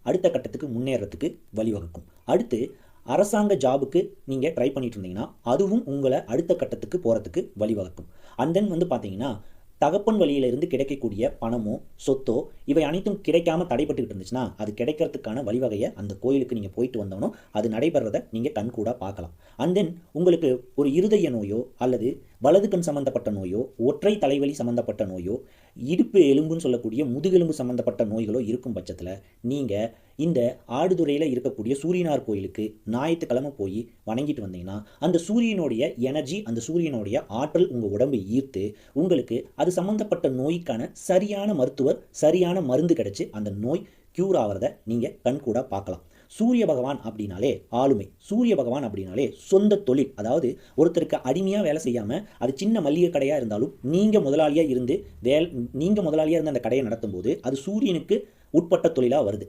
அடுத்த கட்டத்துக்கு முன்னேறதுக்கு வழிவகுக்கும். அடுத்து அரசாங்க ஜாபுக்கு நீங்கள் ட்ரை பண்ணிட்டு இருந்தீங்கன்னா அதுவும் உங்களை அடுத்த கட்டத்துக்கு போகிறதுக்கு வழிவகுக்கும். அண்ட் தென் பார்த்தீங்கன்னா தகப்பன் வழியிலிருந்து கிடைக்கக்கூடிய பணமோ சொத்தோ இவை அனைத்தும் கிடைக்காம தடைப்பட்டுக்கிட்டு இருந்துச்சுன்னா அது கிடைக்கிறதுக்கான வழிவகையை அந்த கோயிலுக்கு நீங்கள் போயிட்டு வந்தவனும் அது நடைபெறதை நீங்கள் கண்கூட பார்க்கலாம். அண்ட் தென் உங்களுக்கு ஒரு இருதய நோயோ அல்லது வலது கண் சம்மந்தப்பட்ட நோயோ ஒற்றை தலைவலி சம்மந்தப்பட்ட நோயோ இடுப்பு எலும்புன்னு சொல்லக்கூடிய முதுகெலும்பு சம்மந்தப்பட்ட நோய்களோ இருக்கும் பட்சத்தில் நீங்கள் இந்த ஆடுதுறையில் இருக்கக்கூடிய சூரியனார் கோயிலுக்கு ஞாயிற்றுக்கிழமை போய் வணங்கிட்டு வந்தீங்கன்னா அந்த சூரியனுடைய எனர்ஜி அந்த சூரியனுடைய ஆற்றல் உங்கள் உடம்பை ஈர்த்து உங்களுக்கு அது சம்மந்தப்பட்ட நோய்க்கான சரியான மருத்துவர் சரியான மருந்து கிடைச்சி அந்த நோய் க்யூர் ஆகிறத நீங்கள் கண்கூட பார்க்கலாம். சூரிய பகவான் அப்படின்னாலே ஆளுமை, சூரிய பகவான் அப்படின்னாலே சொந்த தொழில். அதாவது ஒருத்தருக்கு அடிமையாக வேலை செய்யாமல் அது சின்ன மளிகை கடையாக இருந்தாலும் நீங்கள் முதலாளியாக இருந்து அந்த கடையை நடத்தும் போது அது சூரியனுக்கு உட்பட்ட தொழிலாக வருது.